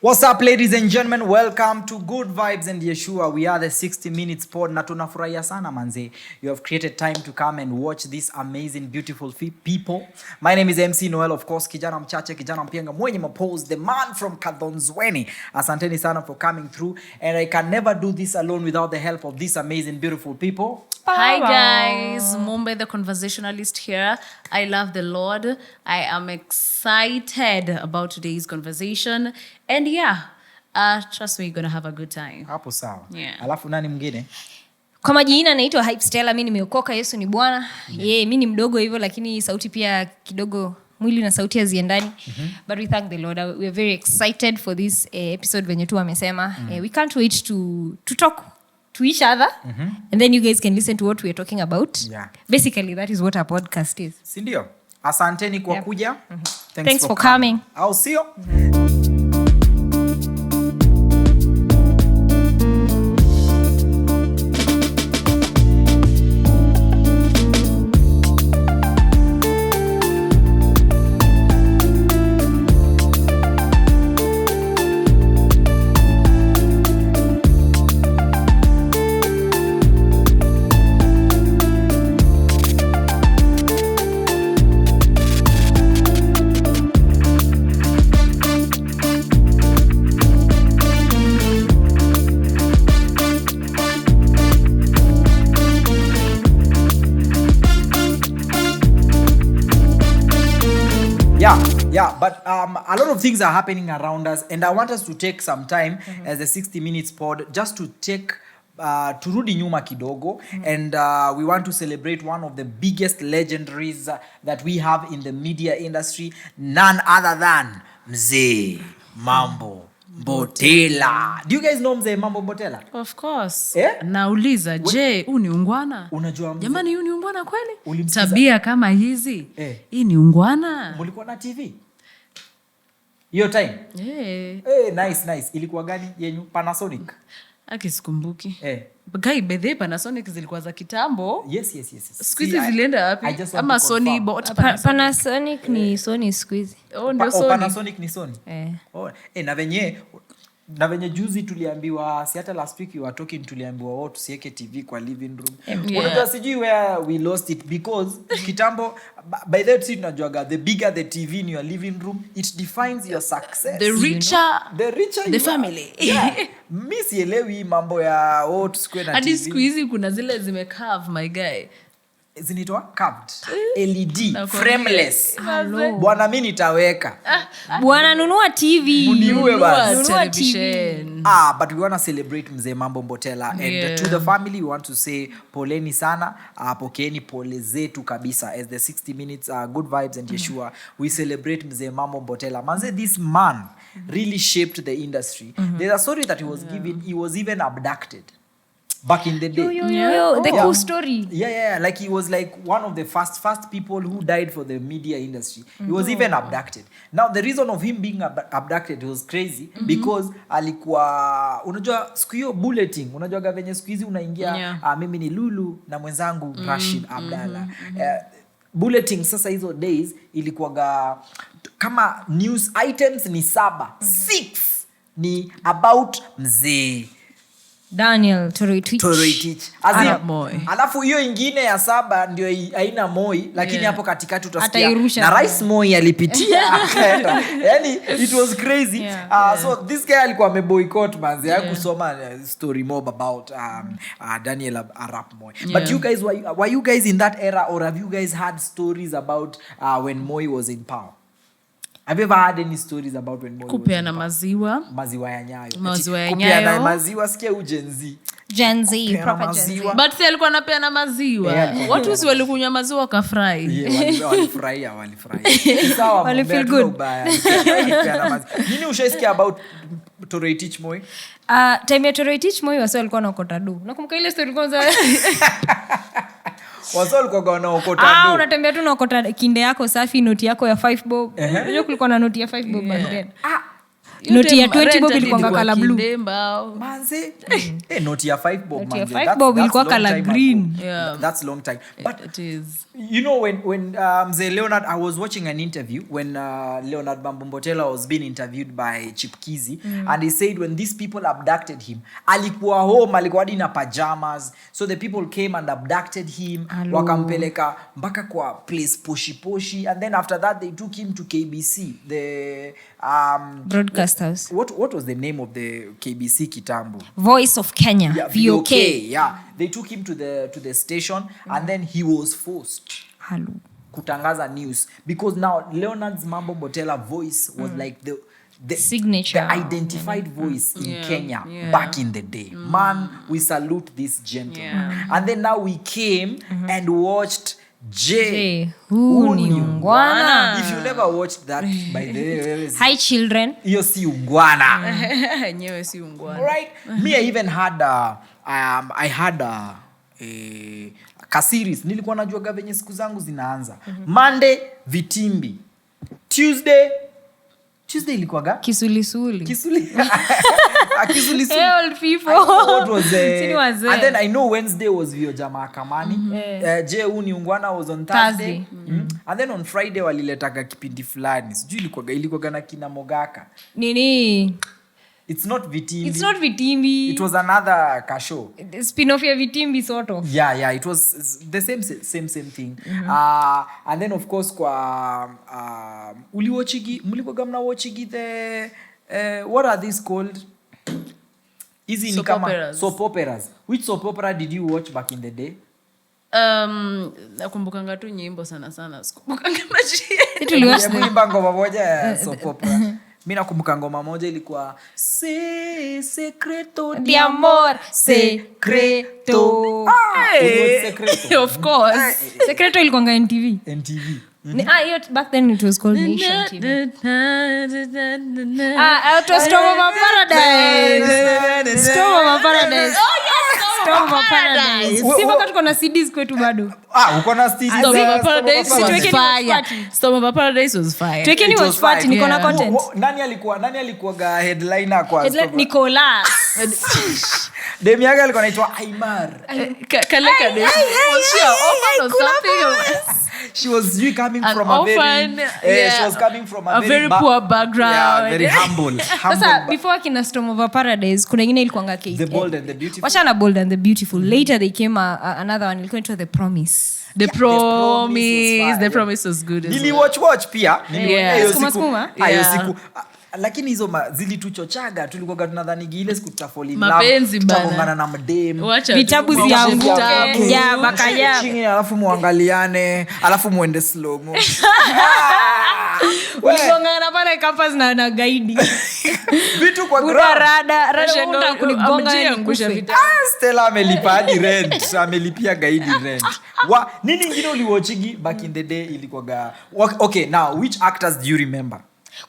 What's up, ladies and gentlemen? Welcome to Good Vibes and Yeshua. We are the 60 Minutes Pod. Na tunafurahia sana manze. You have created time to come and watch these amazing, beautiful people. My name is MC Noel, of course. Kijana mchache, kijana mpianga mwenye mapose, the man from Kadhonzweni. Asanteni sana for coming through. And I can never do this alone without the help of these amazing, beautiful people. Hi guys, Mambo the conversationalist here. I love the Lord. I am excited about today's conversation. And yeah, trust me, you're going to have a good time. Hapo sawa. Yeah. Alafu nani mwingine? Kwa majina naitwa Hype Stella, mimi nimeokoka, Yesu ni Bwana. Mimi ni mdogo hivyo lakini sauti pia kidogo, mwili na sauti haziendani. But we thank the Lord. We are very excited for this episode venye tu amesema. We can't wait to talk to each other and then you guys can listen to what we are talking about. Yeah. Basically that is what our podcast is. Si ndio? Asanteni kwa kuja. Thanks for coming. Au sio? Yeah, but a lot of things are happening around us, and I want us to take some time as the 60 Minutes Pod just to take turudi nyuma kidogo, and we want to celebrate one of the biggest legendaries that we have in the media industry, none other than Mzee Mambo Mbotela. Do you guys know Mzee Mambo Mbotela? Of course. Eh? Nauliza, je, huu ni ungwana? Unajua Mzee? Jamani, huu ni ungwana kweli? Ulimsikiza? Tabia kama hizi. Hii ni ungwana? Mulikuwa na TV? Hiyo time? Nice. Ilikuwa gani yenyu? Panasonic? Akisikumbuki. Guy, bedhe Panasonic zilikuwa za kitambo. Yes. Squeeze zilienda wapi? Ama Sony bought Panasonic ni Sony squeeze. Ndio Sony. Panasonic ni Sony. Na venye juzi tuliambiwa, si hata last week we were talking, tuliambiwa tusiweke TV kwa living room. Unajua sijui where we lost it, because kitambo by that time tunajuaga the bigger the TV in your living room, it defines your success. The richer the family. Mimi sielewi mambo ya tusikwe na TV. Hadi siku hizi kuna zile zimecurve my guy. Zinaitwa curved LED frameless. Bwana mimi nitaweka. Bwana nunua TV. Muniue basi. Nunua television. But we want to celebrate Mzee Mambo Mbotela, and to the family we want to say poleni sana. Pokeeni pole zetu kabisa as the 60 Minutes Good Vibes and Yeshua. We celebrate Mzee Mambo Mbotela. Manze, this man really shaped the industry. There's a story that he was given, he was even abducted back in the day. The cool story. Yeah. Like he was like one of the first people who died for the media industry. He was even abducted. Now the reason of him being abducted was crazy because alikuwa, unajua siku hiyo bulleting, unajua venye siku hizi unaingia mimi ni Lulu na mwenzangu Rashid Abdalla. Bulleting sasa hizo days ilikuwaga kama news items ni 7, 6 ni about Mzee Daniel Toroitich. Alafu hiyo ingine ya 7 ndio haina Moi, lakini hapo katikati utasikia na Rais Moi alipitia akaenda. Yani it was crazy. So this guy alikuwa ameboycott manzi, hakusoma story more about Daniel Arap Moi. But you guys, were you guys in that era, or have you guys had stories about when Moi was in power? Have you ever had any stories about when Moi kupeana maziwa? Maziwa ya Nyayo. Kupeana maziwa, sikia ujenzi. Gen Z, proper Gen Z. But si alikuwa anapeana maziwa. Watu si walikunywa maziwa kafurahi. Walifurahia. Sawa, wali feel good. Nini ushaisikia about Toroitich Moi? Time ya Toroitich Moi wasi walikuwa naokota do. Nakumbuka ile story kwanza. Wasol kwa gona okota do. Unatembea tu naokota kinde yako safi, noti yako ya 5 bob. Unajua kulikuwa na noti ya 5 bob back then. Noti ya 20 bob ilikuwa color blue. Manze. Noti ya 5 bob Noti ya manze. 5 bob ilikuwa long color time green. ago. Yeah. That's long time. But It is. you know when Mzee Leonard, I was watching an interview when Leonard Mbotela was being interviewed by Chipkizi, and he said when these people abducted him, alikuwa home, alikuwa hadi na pajamas, so the people came and abducted him, wakampeleka mpaka kwa place poshi, and then after that they took him to KBC, the Broadcast house. what was the name of the KBC kitambo? Voice of Kenya. Yeah, VOK. Yeah, they took him to the station, and then he was forced Hello. kutangaza news, because now Leonard's Mambo Mbotela voice was like the Signature. the identified voice in Kenya yeah. back in the day. Man, we salute this gentleman. And then now we came and watched J. Huu ni ungwana. If you never watched that, by the way, Hi children. hiyo si ungwana. Nyewe si ungwana. Right? Me, I even had I had series. Nilikuwa najuaga venye siku zangu zinaanza. Monday vitimbi. Tuesday ilikuwaga Kisulisuli. Kisuli. Old people. What was Sini wazee. and then I know Wednesday was Vioja Mahakamani. Je Uni Ungwana was on Thursday. And then on Friday waliletaga kipindi fulani. Sijui ilikuwaga na kina Mogaka. Nini? It's not Vitimbi. It's not Vitimbi. It was another kasho. Spin-off ya Vitimbi sort of. Yeah, it was the same thing. And then of course kwa mlikuwa mna watchigi the what are these called? Hizi ni kama soap operas. Which soap opera did you watch back in the day? Nakumbukanga tu nyimbo sana. Sikumbukanga majina. Tuliwimba ngoma moja ya soap opera. Mimi nakumbuka ngoma moja ilikuwa Secreto De amor, secreto. Secreto. Of course. Secreto ilikuwanga NTV. NTV. Back then it was called Nation TV. It was Storm of Paradise. Storm of Paradise. Storm of Paradise. Si mpaka tuko na CDs kwetu bado. Uko na CDs. Storm of Paradise was Tuwekeni fire. watch Storm of Paradise was fire. Tuwekeni It was watch party, fine. niko na Yeah. content. Nani alikuwa headliner kwa Storm of- Nicolas. Demi yake alikuwa anaitwa Aimar. Kaleka day. Was she an orphan or something? She was coming An from a orphan, very she was coming from a very poor background. Yeah, very humble. Sasa before kina Storm of Paradise kuna ingine ilikuwanga Kate. The Bold and the Beautiful. Wachana Bold and the Beautiful. Later they came another one ilikuwa inaitwa The Promise. The Promise Promise was good as Nili well. watch pia. Yeah. Hiyo Skuma, siku. skuma. Hiyo Yeah. siku. Lakini hizo zilituchochaga, tulikuwa tunadhani ile siku tutafall in love. Mapenzi bana. Tutagongana na madem. Wacha Vitabu tu- zianguke. Ya bakaya. Chini alafu muangaliane, alafu muende slow mo. Uligongana pale campus na guide. Vitu kwa Uda ground. rada Rashenga, unda kunigonga amejiangusha nikufe. vitabu. Stella amelipa hadi rent. Amelipia guide rent. Nini ingine uliwatchigi back in the day ilikuwaga? Okay, now which actors do you remember?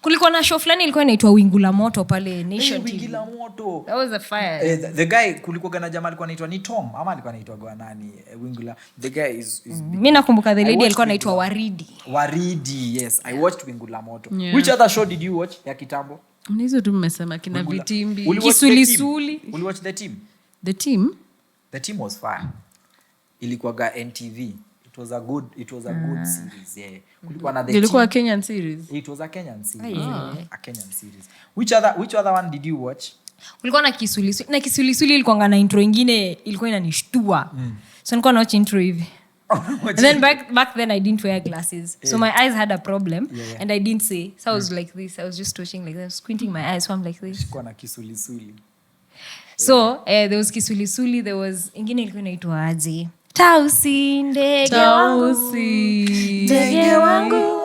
Kulikuwa na show fulani ilikuwa inaitwa Wingu la Moto pale Nation Wingi TV. la Moto. That was a fire. The guy kulikuwa na jamaa alikuwa anaitwa ni Tom ama alikuwa anaitwa kwa nani? Wingu la. The guy is Mimi nakumbuka the lady watched alikuwa anaitwa Wingu la- Waridi. Waridi. Yes, I watched Wingu la Moto. Yeah. Which other show did you watch ya kitambo? Hizo tu mmesema kina Vitimbi. Uli watch Kisulisuli. The Team? Uli watch The Team? The Team? The Team was fire. Ilikuwaga NTV. It was a good series. Yeah. Kulikuwa na The Ilikuwa Team. Kenyan series. It was a Kenyan series. Yeah. A Kenyan series. Which other one did you watch? Kulikuwa na Kisulisuli. Na Kisulisuli ilikuwa na intro ingine ilikuwa inanishtua. So nilikuwa naocha intro hivi. And then back then I didn't wear glasses. So my eyes had a problem and I didn't see. So I was like this. I was just watching like this, squinting my eyes. So I'm like this. Kulikuwa na Kisulisuli. So there was Kisulisuli, there was ingine ilikuwa inaitwa aje? Tausi ndege wangu. Tausi. Ndege wangu.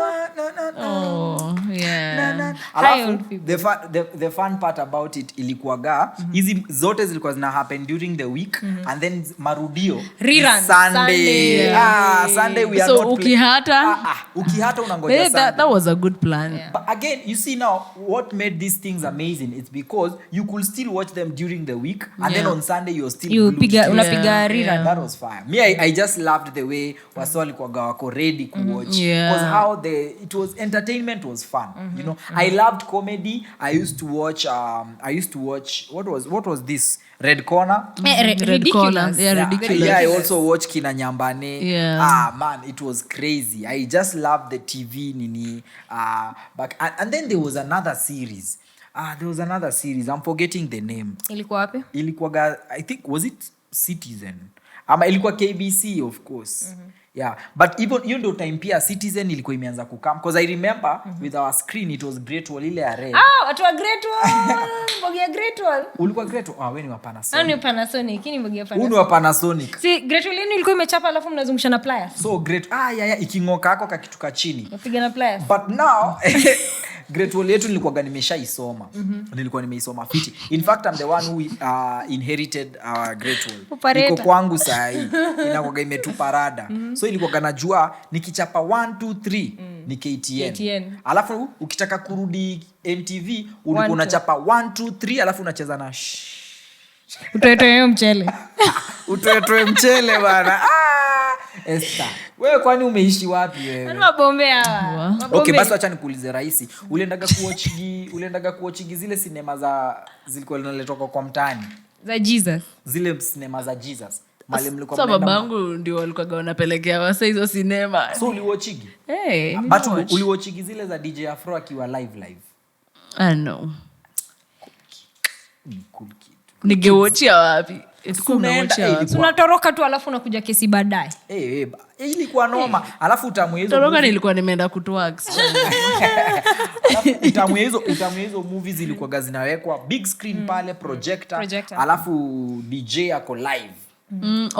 Oh, yeah. Alafu the fun part about it ilikuwaga hizi zote zilikuwa zina happen during the week and then marudio Reruns, Sunday. Sunday. Sunday we are So not ukihata ukihata unangoja Sunday. that was a good plan. Yeah. But again, you see now what made these things amazing. It's because you could still watch them during the week, and then Yeah. on Sunday you're still You glued to it. unapiga rerun. That was fire. Me, I just loved the way wase walikuwaga wako ready kuwatch. Yeah. Because how it was entertainment was fun. fun. You know, I loved comedy. I used to watch what was this? Red Corner. Red Corner. Ridiculous. Yeah, ridiculous. Yeah, I also watched Kina Nyambane. Yeah. Man, it was crazy. I just loved the TV nini. And then there was another series. I'm forgetting the name. Ilikuwa wapi? Ilikuwa, I think, was it Citizen? Ama ilikuwa KBC, of course. Yeah, but even though time pia Citizen ilikuwa imeanza kukam, because I remember with our screen it was Great Wall ile ya red. Watu wa Great Wall. Mbogi ya Great Wall. Ulikuwa Great Wall? Wewe ni wa Panasonic. Ni Panasonic, ni mbogi ya Panasonic. Uni wa Panasonic. Si Great Wall ilikuwa imechapa alafu mnazungusha na pliers. So great. Yeah, iking'oka yako kakituka chini. Upiga na pliers. But now Great Wall yetu nilikuwa nimeshaisoma. Nilikuwa nimeisoma fiti. In fact, I'm the one who inherited our Great Wall. Iko kwangu saa hii. Inakuwa imetupa rada. So ilikuwa najua nikichapa 1 2 3 ni KTN. Alafu ukitaka kurudi NTV ulikuwa unachapa 1 2 3 alafu unacheza na utoetoe mchele. Utoetoe mchele bana. Esther, wewe kwani umeishi wapi wewe? Mabombe hawa. Okay, basi acha nikuulize rahisi. Uliendaga kuochigi zile sinema zilikuwa zinaletwa kwa mtaani? Za Jesus. Zile sinema za Jesus. Mali mlikuwa mnaenda. Babangu ndio walikuwa wanapelekea wasa hizo sinema. So uliwatchigi? But uliwatchigi zile za DJ Afro akiwa live? No. Ningewatchia wapi? Unatoroka tu alafu unakuja kesi baadaye. Ilikuwa noma. Alafu toroka nilikuwa nimeenda kutwax. Hizo movies ilikuwa zinawekwa big screen pale, projector. Alafu DJ ako live.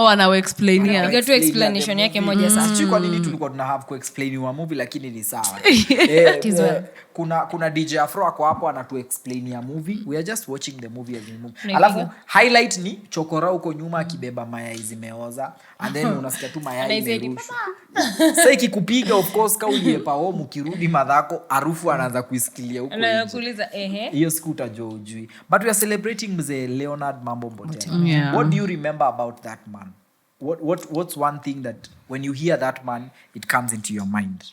Anawe explainia. Piga tu explanation yake moja sasa. Sijui kwa nini tulikuwa tuna have ku-explain wa movie lakini ni sawa. Kuna DJ Afro ako hapo anatu explain ya movie. We are just watching the movie as a movie. Alafu highlight ni chokora huko nyuma akibeba mayai zimeoza, and then unasikia tu mayai imerushwa. Sasa ikikupiga, of course, kauli pao mkirudi madhako harufu anaanza kuisikilia huko. Anakuuliza hiyo siku utajua ujui. But we are celebrating Mzee Leonard Mambo Mbotela. What do you remember about that man? What's one thing that when you hear that man it comes into your mind?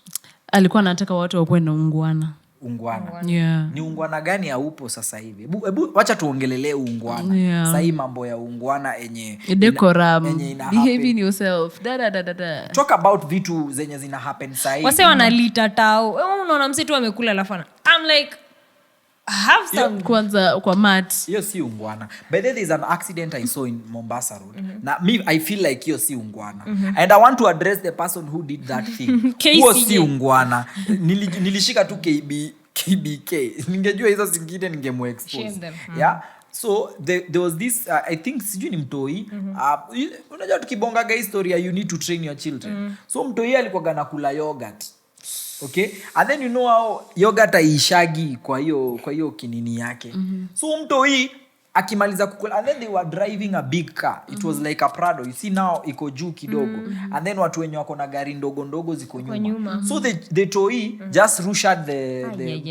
Alikuwa anataka watu wakuwe na ungwana. Yeah. Ni ungwana gani haupo sasa hivi? Hebu wacha tuongelelee ungwana. Yeah. Sasa hii mambo ya ungwana enye decorum, behaving yourself. Talk about vitu zenye zina happen sasa hivi. Wase wanalita tao. Unaona msitu amekula alafu I'm like have some kwanza kwa mat. Hiyo si ungwana. By the way, there's an accident I saw in Mombasa Road. Na me I feel like hiyo si ungwana. And I want to address the person who did that thing. Huo si ungwana. Nilishika tu KBK. Ningejua hizo zingine ningemexpose. Yeah. So there was this I think sijui ni mtoi. Unajua tukibongaga historia you need to train your children. So mtoi alikuwa anakula yogurt. Okay, and then you know how yogurt aishagi kwa hiyo kinini yake. So mtoi akimaliza kukula, and then they were driving a big car. It was like a Prado. You see now iko juu kidogo. And then watu wenye wako na gari ndogo ziko nyuma. So the toy just rushed the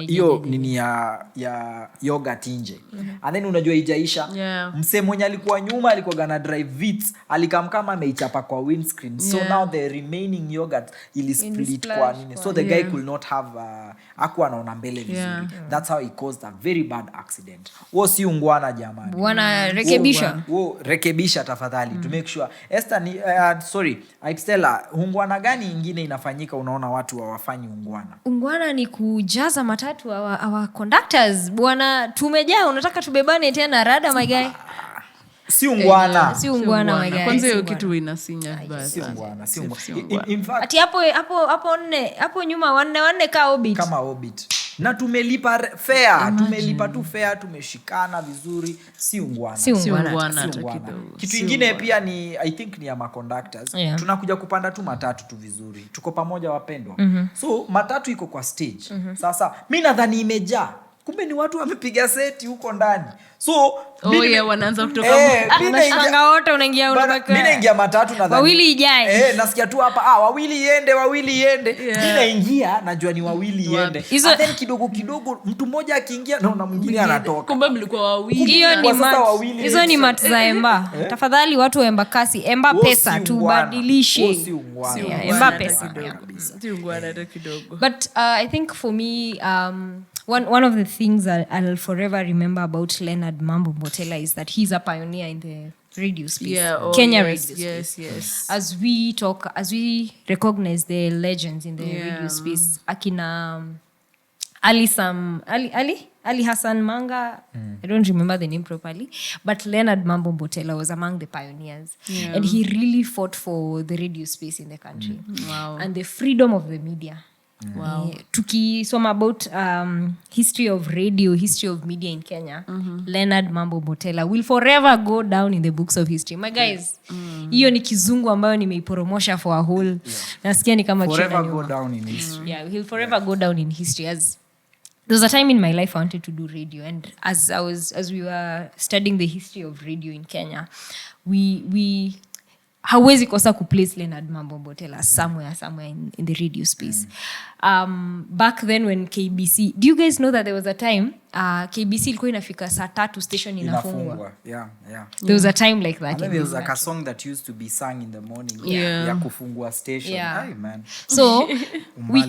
hiyo nini ya yogurt nje. And then unajua ijaisha. Msee mwenye alikuwa nyuma alikuwa gonna drive Vitz, alikamkama ameichapa kwa windscreen. So now the remaining yogurt ili split kwa nini. So the guy could not have hakuwa anaona mbele vizuri. That's how he caused a very bad accident. Si ungwana jamani. Wana rekebisha. Rekebisha tafadhali to make sure. Esther ni Stella, ungwana gani ingine inafanyika unaona watu hawafanyi ungwana? Ungwana ni kujaza matatu our conductors. Bwana tumejaa, unataka tubebane tena rada my guy. Si ungwana. Si ungwana my guy. Kwanza hiyo kitu inasinya vibaya. Si ungwana. In fact ati hapo nyuma wanne kama orbit. Na tumelipa fare, tumelipa tu fare, tumeshikana vizuri, si ungwana. Kitu ingine pia ni I think ni ya conductors. Tunakuja kupanda tu matatu tu vizuri. Tuko pamoja wapendwa. So matatu iko kwa stage. Sasa mimi nadhani imejaa. Kumbe ni watu wamepiga seti huko ndani. So wanaanza kutoka unashanga wote unaingia mimi naingia matatu nadhani wawili ijae nasikia tu hapa wawili iende mimi naingia najua ni wawili iende then kidogo mtu mmoja akiingia naona mwingine anatoka kumbe mlikuwa wawili hizo ni mat za Emba tafadhali watu wa Embakasi Emba pesa tubadilishe Emba pesa kidogo. But I think for me one of the things that I'll forever remember about Leonard Mambo Mbotela is that he's a pioneer in the radio space. Kenya radio space. Yes. As we recognize the legends in the radio space, akina Ali Hassan Manga, I don't remember the name properly, but Leonard Mambo Mbotela was among the pioneers. And he really fought for the radio space in the country. Wow. And the freedom of the media. Wow. Tukisoma about history of radio, history of media in Kenya, Leonard Mambo Mbotela will forever go down in the books of history. My guys, hiyo ni kizungu ambayo nimeiporomosha for a whole. Nasikia ni kama forever go down in history. Yeah, he'll forever go down in history. As there was a time in my life I wanted to do radio, and as we were studying the history of radio in Kenya, we hawezi kosa kuplace Leonard Mambo Mbotela somewhere in the radio space. Back then when KBC, do you guys know that there was a time KBC ilikuwa inafika saa 3 station inafungwa? Yeah. There was a time like that. And then there was like a song that used to be sung in the morning ya kufungua station. Ay, man. So we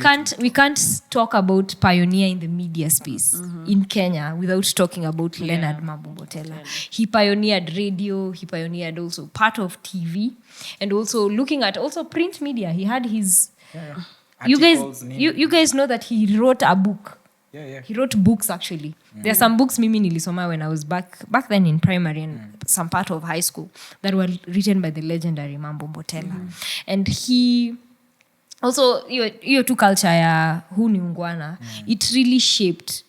can't talk about pioneer in the media space in Kenya without talking about Leonard Mambo Mbotela. He pioneered radio, he pioneered also part of TV, and also looking at also print media. He had his you guys know that he wrote a book. He wrote books actually. There are some books mimi nilisoma when I was back then in primary and some part of high school that were written by the legendary Mambo Mbotela. And he also hiyo tu culture ya huu ni ungwana, it really shaped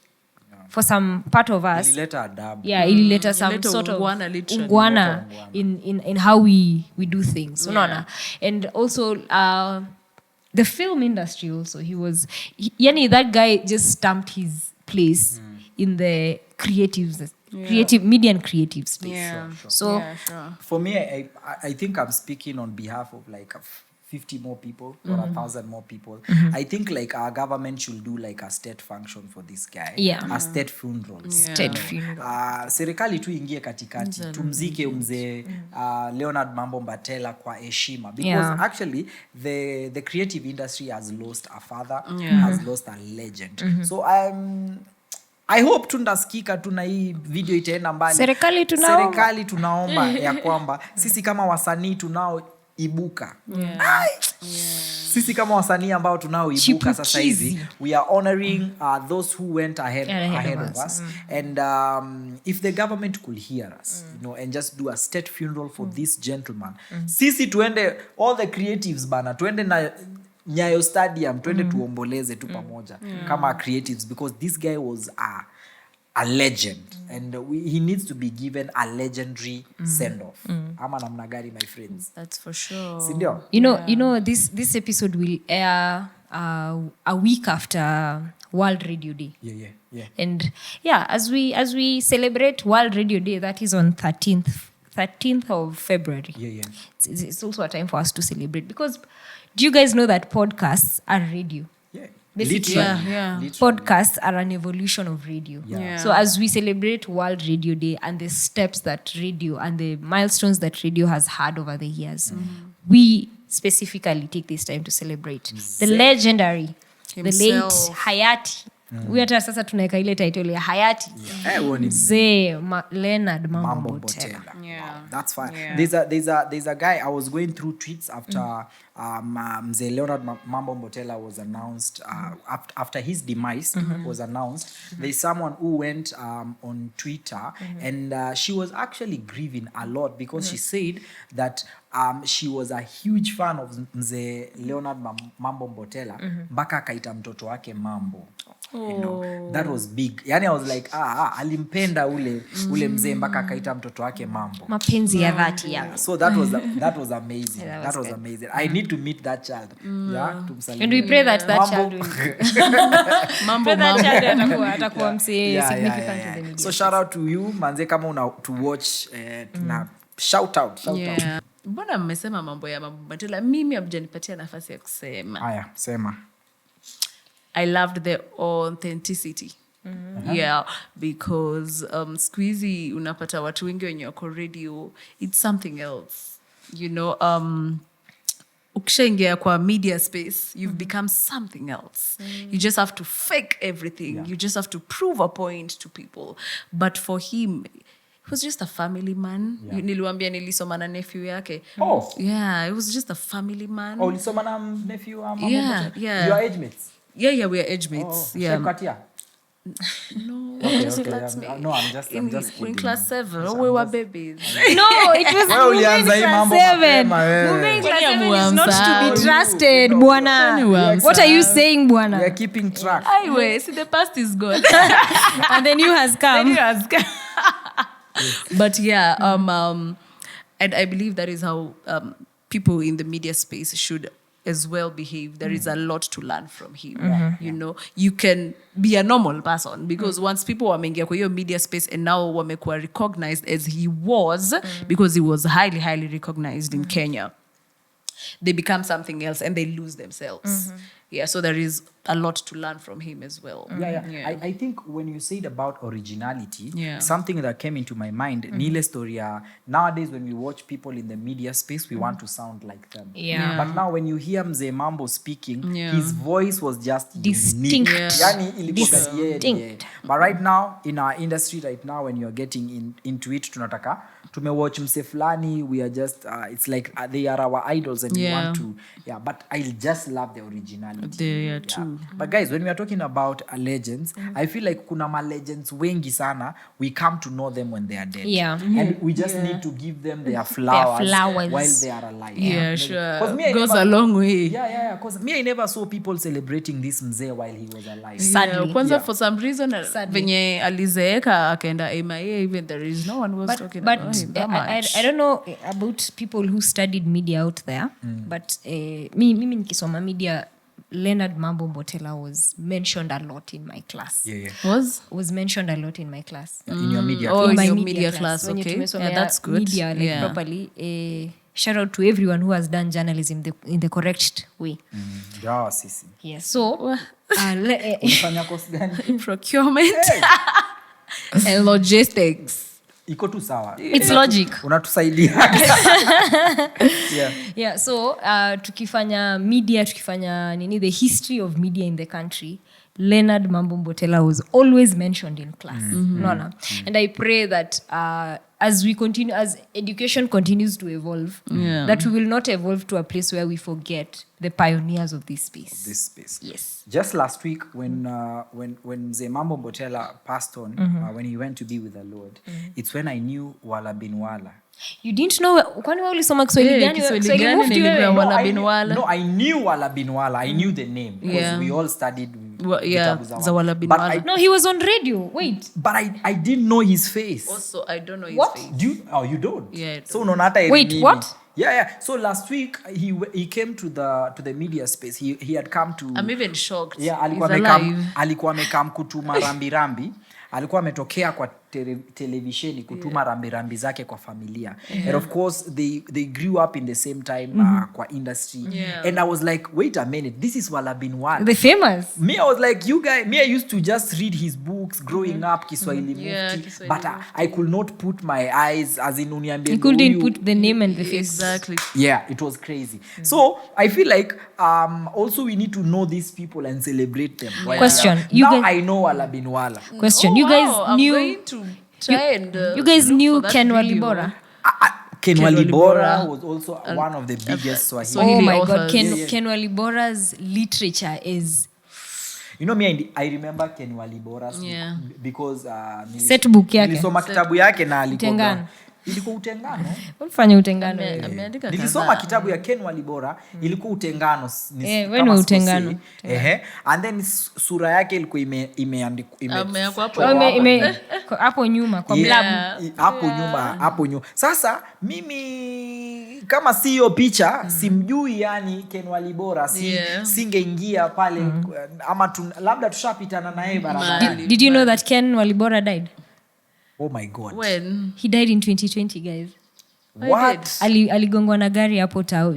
for some part of us. Ilileta adabu. Ilileta some sort of ungwana in how we do things. Unaona? And also the film industry also, that guy just stamped his place in the creative media and creative space. So for me, I think I'm speaking on behalf of like 50 more people or 1,000 more people. I think like our government should do like a state function for this guy. A state funeral. Serikali tu ingie katikati. Tumzike Mzee Leonard Mambo Mbotela kwa heshima. Because actually the creative industry has lost a father, has lost a legend. So I hope tundasikika tuna hii video itaenda mbali. Serikali tunaomba ya kwamba sisi kama wasanii tunaoibuka. Sisi kama wasanii ambao tunaoibuka sasa hivi, we are honoring those who went ahead of us. And if the government could hear us, and just do a state funeral for this gentleman. Sisi tuende all the creatives bana, tuende na Nyayo Stadium, tuende tuomboleze tu pamoja kama creatives, because this guy was a legend and he needs to be given a legendary send off. Ama namna gani, my friends? That's for sure. Sindio? You know this episode will air a week after World Radio Day. Yeah. And as we celebrate World Radio Day, that is on 13th of February. Yeah. It's also a time for us to celebrate, because do you guys know that podcasts are radio? Yeah. Basically, Literally. Podcasts are an evolution of radio. So as we celebrate World Radio Day and the steps that radio and the milestones that radio has had over the years, we specifically take this time to celebrate the legendary, himself. The late Hayati. We hata sasa tunaweka ile title ya Hayati. Mzee Leonard Mambo Mbotela. That's fine. There's a guy, I was going through tweets after Mzee Leonard Mambo Mbotela was announced, after his demise was announced. There's someone who went on Twitter and she was actually grieving a lot because she said that she was a huge fan of Mzee Leonard Mambo Mbotela mpaka akaita mtoto wake Mambo. That was big. Yani I was like, alimpenda ule mzee mpaka akaita mtoto wake Mambo. Mapenzi ya dhati ya. So that was amazing. That was amazing. I need need to meet that child. Yeah, tumsalimie. And we pray that that Mambo. child will Mambo, that mambo. child atakuwa msee Yeah, significant yeah. in the media. So shout out to you manze, kama una to watch na shout out. Yeah. Mbona mmesema mambo ya Mambo Mbotela? Mimi hamjanipatia nafasi ya kusema. Haya, sema. I loved the authenticity. Yeah, because squeezy unapata watu wengi wenye wako radio, it's something else. You know, ukishaingia kwa media space, you've become something else. You just have to fake everything. You just have to prove a point to people. But for him, he was just a family man. Niliwambia nilisoma na nephew yake. Oh. Yeah, it was just a family man. Oh, ulisoma na nephew wa Mambo Yeah, Mbotela? yeah. You are age mates? Yeah, we are age mates. Yeah. Shemkatia? No, Okay, just okay, classmates. no, I'm just in kidding. class 7, we were babies. No, it was Wewe ulianza hii mambo mapema, wewe. Mumbe in class Kwani 7 is not to amuamsa? be trusted, bwana. Kwani amuamsa? What are you saying, We are bwana? keeping track. Anyway, see, the past is gone. And the new has come. But yeah, and I believe that is how people in the media space should as well behave. There is a lot to learn from him. You know, you can be a normal person because once people wameingia kwa hiyo media space and now wamekuwa recognized as he was, because he was highly recognized in Kenya, they become something else and they lose themselves. Yeah, so there is a lot to learn from him as well. Yeah. I think when you said about originality, Yeah. something that came into my mind, ni ile story ya nowadays when we watch people in the media space, we want to sound like them. Yeah. But now when you hear Mzee Mambo speaking, Yeah. his voice was just Distinct. unique. Yeah. Yani ilikuwa Distinct. yeah. But right now, in our industry right now, when you're getting into it, tunataka, tumewatch mse fulani, we are just, it's like they are our idols and we Yeah. want to, but I just love the originality. They are too. But guys, when we are talking about legends, I feel like kuna ma legends wengi sana, we come to know them when they are dead. Yeah. And we just need to give them their flowers, flowers. while they are alive. Yeah, sure. 'Cause me, I Goes never- a long way. Yeah. Because me, I never saw people celebrating this Mzee while he was alive. Sadly. Yeah, kwanza Yeah. for some reason Sadly. venye alizeeka akaenda MIA, even there is no one was talking But about him that much. I don't know about people who studied media out there, but mimi nikisoma media, Leonard Mambo Mbotela was mentioned a lot in my class. Yeah. Was mentioned a lot in my class. In your media. Oh, in my your media class, When you okay. tumesomea Yeah, that's good. Media, like, Yeah. properly. Shout out to everyone who has done journalism in the correct way. Yeah, sisi. Yeah. So, Ulifanya course gani? Procurement and logistics. Iko tu sawa. it's logic. Unatusaidia. Yeah. Yeah, so tukifanya media, tukifanya the history of media in the country, Leonard Mambo Mbotela was always mentioned in class. No. And I pray that as we continue, as education continues to evolve, that we will not evolve to a place where we forget the pioneers of this space. This space. Yes. Just last week, when Mzee Mambo Mbotela passed on, when he went to be with the Lord, it's when I knew Wala bin Wala. You didn't know, kwani wewe ulisoma Kiswahili gani? Kiswahili gani moved nilikuwa wewe? Wala I bin knew- Wala. No, I knew Wala bin Wala. I knew the name because Yeah. we all studied. Yeah, vitabu za Wala bin But Wala. No, he was on radio. Wait. I didn't know his face. Also, I don't know his What? face. You don't? Yeah, I don't. So unaona hata Wait, mimi. what? Yeah. So last week he came to the media space. He had come to. I'm even shocked. Yeah, He's alikuwa amekam kutuma rambirambi. Alikuwa ametokea kwa televisheni kutuma rambirambi zake kwa familia. And of course they grew up in the same time kwa industry. Yeah. And I was like, wait a minute, this is Wala bin Wala. The famous. Me, I was like, you guys, I used to just read his books growing up, Kiswahili Yeah, Mufti, Kiswahili but I could not put my eyes as in uniambie. You couldn't put the name and the face. Exactly. Yeah, it was crazy. So I feel like also we need to know these people and celebrate them. while Question, they are- you now guys- I know Wala bin Wala. Question. Oh, You guys wow, I'm knew going to try and you guys look knew for that Ken video. Walibora? Ken Ken Walibora Walibora was also one of the biggest Swahili. Swahili Oh my God, authors. Ken Walibora's literature is You know me, I remember Ken Walibora Yeah. because Set book yake. nilisoma kitabu yake na alikuwa Tengana. ilikuwa utengano. Mfanye utengano. Ameandika Nilisoma kitabu ya Ken Walibora, ilikuwa utengano. Wewe ni utengano. And then sura yake ilikuwa imeandikwa hapo nyuma kwa blab. Hapo nyuma. Sasa mimi kama si hiyo picha simjui yani Ken Walibora, singeingia pale ama labda tushapitana na yeye barabara. Did you know that Ken Walibora died? Oh my God. When? He died in 2020, guys. What? Aligongwa na gari hapo tao.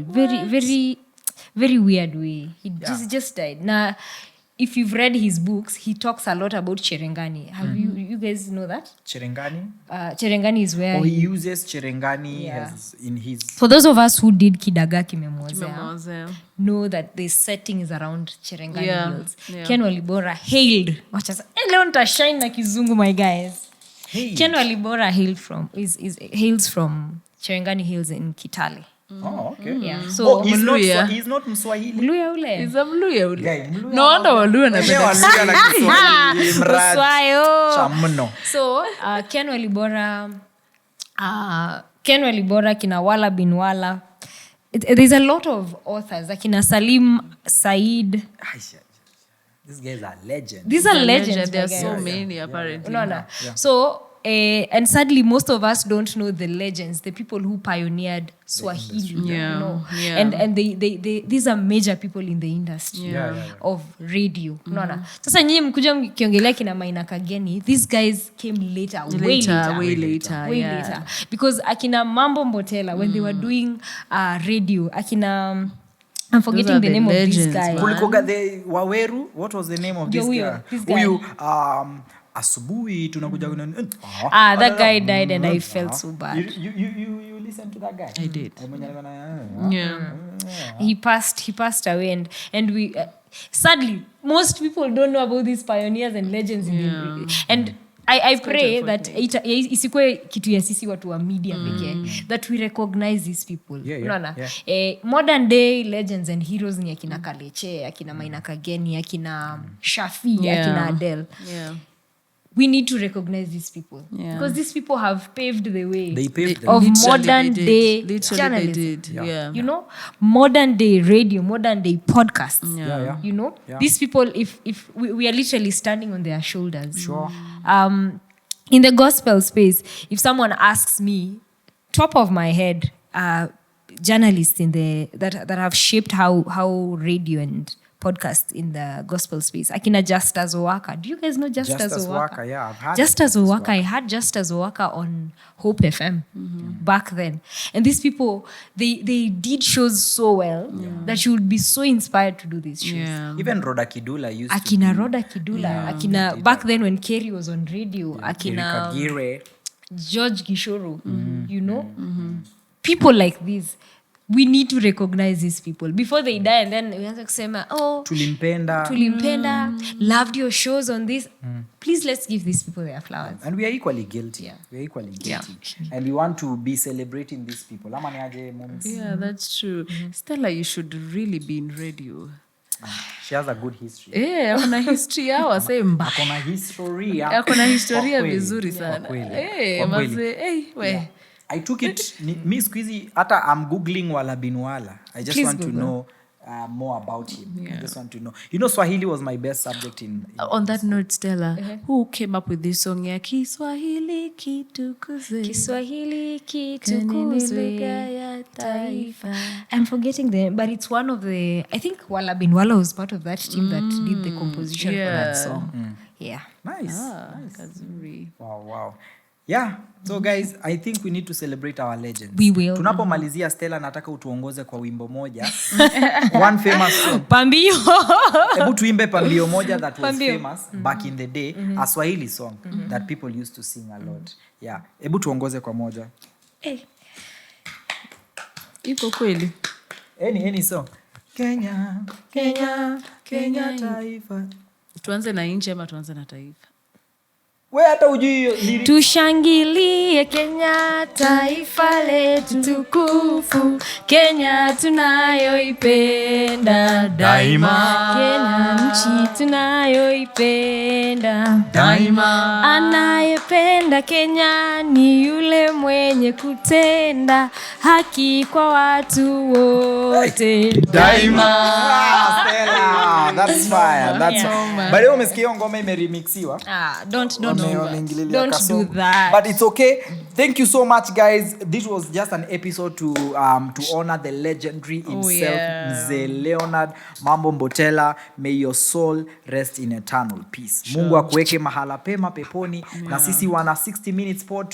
Very weird way. He just died. Now, if you've read his books, he talks a lot about Cherengani. Have you guys know that? Cherengani? Cherengani is where he uses Cherengani as in his... For those of us who did Kidaga Kimemwozea, know that the setting is around Cherengani Hills. Ken Walibora hailed. Leo nitashine na kizungu, my guys. Ken Walibora hails from Cherengani Hills in Kitale. Oh, okay. Yeah. So he's not Mswahili. Mluya ule. He's a Mluya ule. Yeah, Mluya. No wonder Waluya na Kiswahili. Chamno. So Ken Walibora kina Wala bin Wala. There's a lot of authors. Kina Salim Said. These guys are legends. These are legends. There are so many apparently. No. So and sadly most of us don't know the legends, the people who pioneered Swahili. You know? And they these are major people in the industry of radio. Sasa nyinyi mkuja mkiongelea kina Maina Kageni, these guys came way later. Because akina Mambo Mbotela, when they were doing radio, akina I'm forgetting the name legends, of this guy. Kulikoga the Waweru, what was the name of this guy? Huyu asubuhi tunakuja that guy died and I felt so bad. You listened to that guy? I did. He passed away and we sadly most people don't know about these pioneers and legends and I pray that isikwe kitu ya sisi watu wa media pekee, that we recognize these people. Modern day legends and heroes ni akina Kaleche, akina Maina Kageni, akina Shafi, akina Adele. We need to recognize these people because these people have paved the way of modern day journalism. You know, modern day radio, modern day podcasts. You know, these people, if we are literally standing on their shoulders. Sure. In the gospel space, if someone asks me, top of my head, journalists that have shaped how radio and podcast in the gospel space, akina Justus Owaka. Do you guys know Justus Owaka? Yeah, I've had Justus Owaka. I had Justus Owaka on Hope FM back then, and these people they did shows so well that you would be so inspired to do these shows. Even Roda Kidula used akina Roda Kidula, akina back then when Kerry was on radio, akina George Gishoro. You know, people like these. We need to recognize these people before they die, and then we have to say, tulimpenda, loved your shows on this. Please, let's give these people their flowers. And we are equally guilty. We are equally guilty. And we want to be celebrating these people. Yeah, that's true. Stella, you should really be in radio. She has a good history. Akona history yao say mbaya. Akona historia vizuri sana. I took it, mi squeezy, hata I'm Googling Wala bin Wala. I just want to know more about him. I just want to know. You know, Swahili was my best subject in on that note, Stella, who came up with this song? Ya Kiswahili kitukuzwe. Kiswahili kitukuzwe ya taifa. I'm forgetting the name, but it's one of the, I think Wala bin Wala was part of that team that did the composition for that song. Yeah. Nice. Kazuri. Wow. Yeah. So guys, I think we need to celebrate our legends. We will. Tunapomalizia, Stella, nataka utuongoze kwa wimbo moja. One famous song. Pambio. Hebu tuimbe pambio moja that was famous back in the day. A Swahili song that people used to sing a lot. Yeah. Hebu tuongoze kwa moja. Iko kweli. Any song. Kenya taifa. Tuanze na nje ama tuanze na taifa? we hata ujui hiyo lyrics. Tushangilie Kenya, taifa letu tukufu, Kenya tunayoipenda daima, Kenya nchi tunayoipenda daima. Anayependa Kenya ni yule mwenye kutenda haki kwa watu wote daima. Stella, that's fire. That's Yeah. But umesikia ngoma imeremixiwa. Don't do that. But it's okay. Thank you so much, guys. This was just an episode to honor the legendary himself, Mzee Leonard Mambo Mbotela. May your soul rest in eternal peace. Mungu akuweke mahala pema peponi. Na sisi wana 60 minutes pod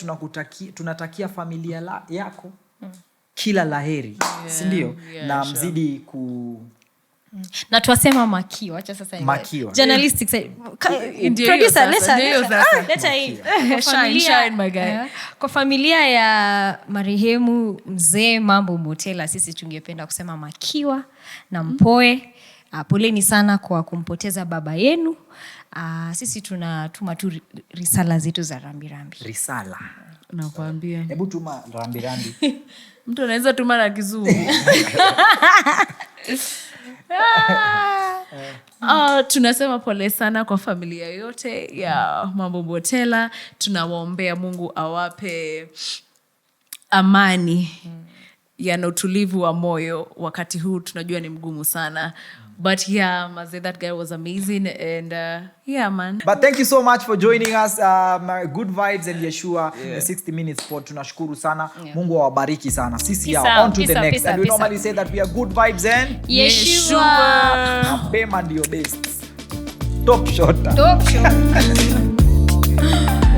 tunatakia familia yako kila laheri, si ndio? Na mzidi na tuwasema makiwa. Acha sasa Makiwa. Journalistic side. Producer, leta hii. Shine, my guy. Kwa familia ya marehemu Mzee Mambo Mbotela, sisi tungependa kusema makiwa na mpoe. Poleni sana kwa kumpoteza baba yenu. Sisi tunatuma tu risala zetu za rambirambi. Risala. Nakwambia. Hebu tuma rambirambi. Mtu anaweza tuma na Kizungu. Tunasema pole sana kwa familia yote ya Mambo Mbotela. Tunawaombea Mungu awape amani na utulivu wa moyo wakati huu tunajua ni mgumu sana. But yeah, Mzee, that guy was amazing. And yeah, man. But thank you so much for joining us. Good vibes and Yeshua, the 60 minutes pod. Tunashukuru sana. Mungu awabariki sana. Sisi on to the next. And we normally say that we are good vibes and Yeshua. Mapema ndio best. Top shot. Top shot.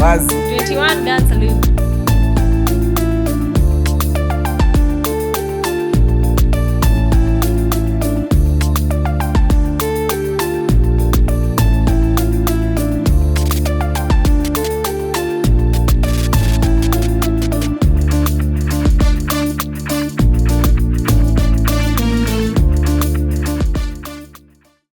Was 21 dance salute.